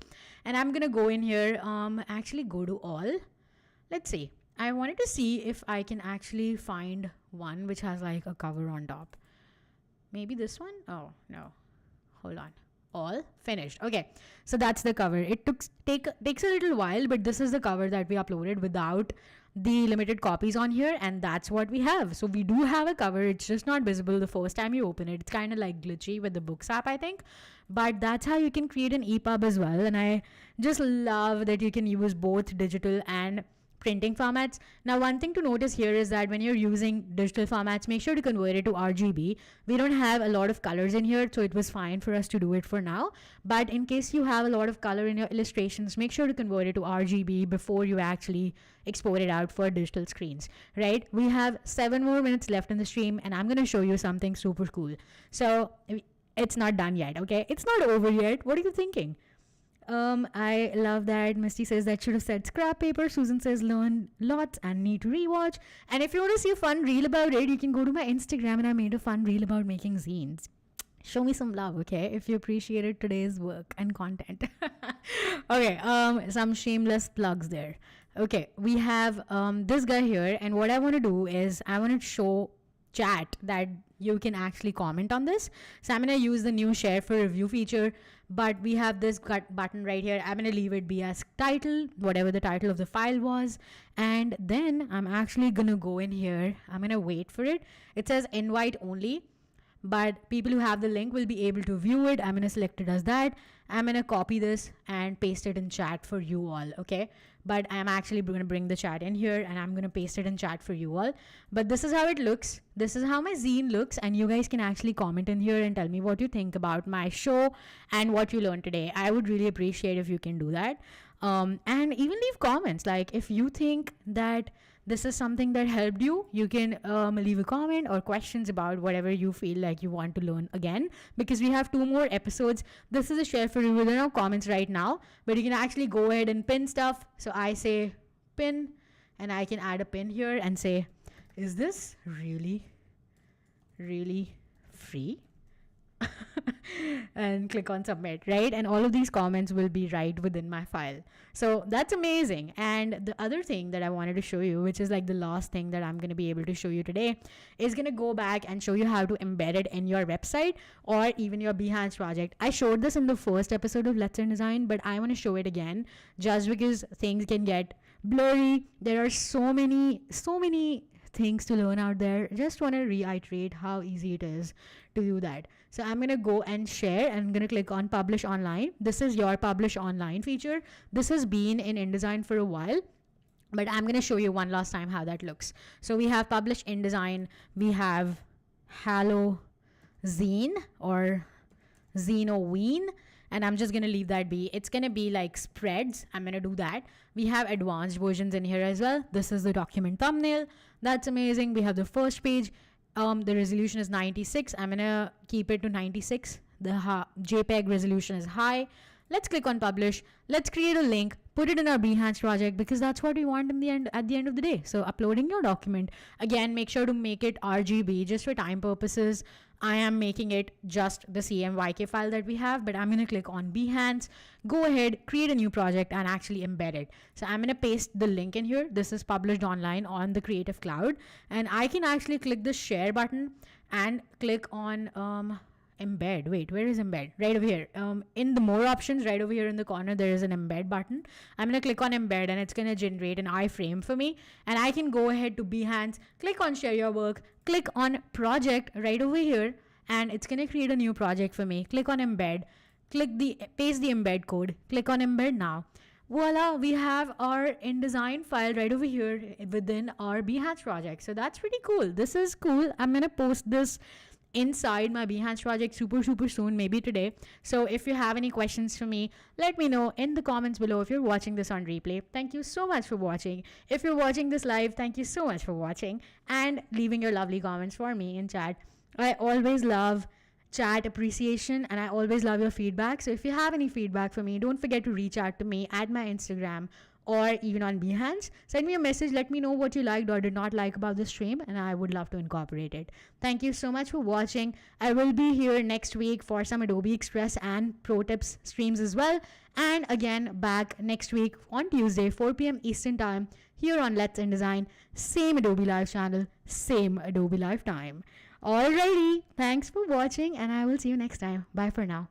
And I'm going to go in here, actually go to all. Let's see. I wanted to see if I can actually find one which has like a cover on top. Maybe this one? Oh, no. Hold on. All finished. Okay, so that's the cover. It takes a little while, but this is the cover that we uploaded without the limited copies on here, and that's what we have. So we do have a cover. It's just not visible the first time you open it. It's kind of like glitchy with the Books app, I think, but that's how you can create an EPUB as well. And I just love that you can use both digital and printing formats. Now, one thing to notice here is that when you're using digital formats, make sure to convert it to RGB. We don't have a lot of colors in here, so it was fine for us to do it for now. But in case you have a lot of color in your illustrations, make sure to convert it to RGB before you actually export it out for digital screens, right? We have 7 more minutes left in the stream, and I'm going to show you something super cool. So it's not done yet, okay? It's not over yet. What are you thinking? I love that. Misty says that should have said scrap paper. Susan says learn lots and need to rewatch. And if you want to see a fun reel about it, you can go to my Instagram, and I made a fun reel about making zines. Show me some love, okay, if you appreciated today's work and content. Okay, some shameless plugs there. Okay, we have this guy here, and what I want to do is I want to show chat that you can actually comment on this. So I'm going to use the new share for review feature, but we have this button right here. I'm going to leave it be as title, whatever the title of the file was, and then I'm actually going to go in here. I'm going to wait for it. It says invite only, but people who have the link will be able to view it. I'm going to select it as that. I'm going to copy this and paste it in chat for you all, okay? But I'm actually going to bring the chat in here, and I'm going to paste it in chat for you all. But this is how it looks. This is how my zine looks, and you guys can actually comment in here and tell me what you think about my show and what you learned today. I would really appreciate if you can do that. And even leave comments. Like if you think that this is something that helped you, you can leave a comment or questions about whatever you feel like you want to learn again, because we have 2 more episodes. This is a share for review. There are no comments right now, but you can actually go ahead and pin stuff. So I say pin, and I can add a pin here and say, is this really free? And click on submit, right? And all of these comments will be right within my file. So that's amazing. And the other thing that I wanted to show you, which is like the last thing that I'm going to be able to show you today, is going to go back and show you how to embed it in your website or even your Behance project. I showed this in the first episode of Let's Design, but I want to show it again just because things can get blurry. There are so many things to learn out there. Just want to reiterate how easy it is to do that. So I'm going to go and share, and I'm going to click on publish online. This is your publish online feature. This has been in InDesign for a while, but I'm going to show you one last time how that looks. So we have publish InDesign. We have Hello Zine or Zinoween, and I'm just going to leave that be. It's going to be like spreads. I'm going to do that. We have advanced versions in here as well. This is the document thumbnail. That's amazing. We have the first page. The resolution is 96. I'm going to keep it to 96. The JPEG resolution is high. Let's click on publish. Let's create a link, put it in our Behance project, because that's what we want in the end, at the end of the day. So uploading your document, again, make sure to make it RGB just for time purposes. I am making it just the CMYK file that we have, but I'm going to click on Behance, go ahead, create a new project, and actually embed it. So I'm going to paste the link in here. This is published online on the Creative Cloud, and I can actually click the share button and click on embed. Wait, where is embed? Right over here. In the more options, right over here in the corner, there is an embed button. I'm going to click on embed, and it's going to generate an iframe for me. And I can go ahead to Behance, click on share your work, click on project right over here, and it's going to create a new project for me. Click on embed, paste the embed code, click on embed now. Voila, we have our InDesign file right over here within our Behance project. So that's pretty cool. This is cool. I'm going to post this inside my Behance project super soon, maybe today. So if you have any questions for me, let me know in the comments below. If you're watching this on replay, thank you so much for watching. If you're watching this live, thank you so much for watching and leaving your lovely comments for me in chat. I always love chat appreciation, and I always love your feedback. So if you have any feedback for me, don't forget to reach out to me at my Instagram or even on Behance. Send me a message. Let me know what you liked or did not like about the stream, and I would love to incorporate it. Thank you so much for watching. I will be here next week for some Adobe Express and Pro Tips streams as well. And again, back next week on Tuesday, 4 p.m. Eastern Time, here on Let's InDesign. Same Adobe Live channel, same Adobe Live time. Alrighty, thanks for watching, and I will see you next time. Bye for now.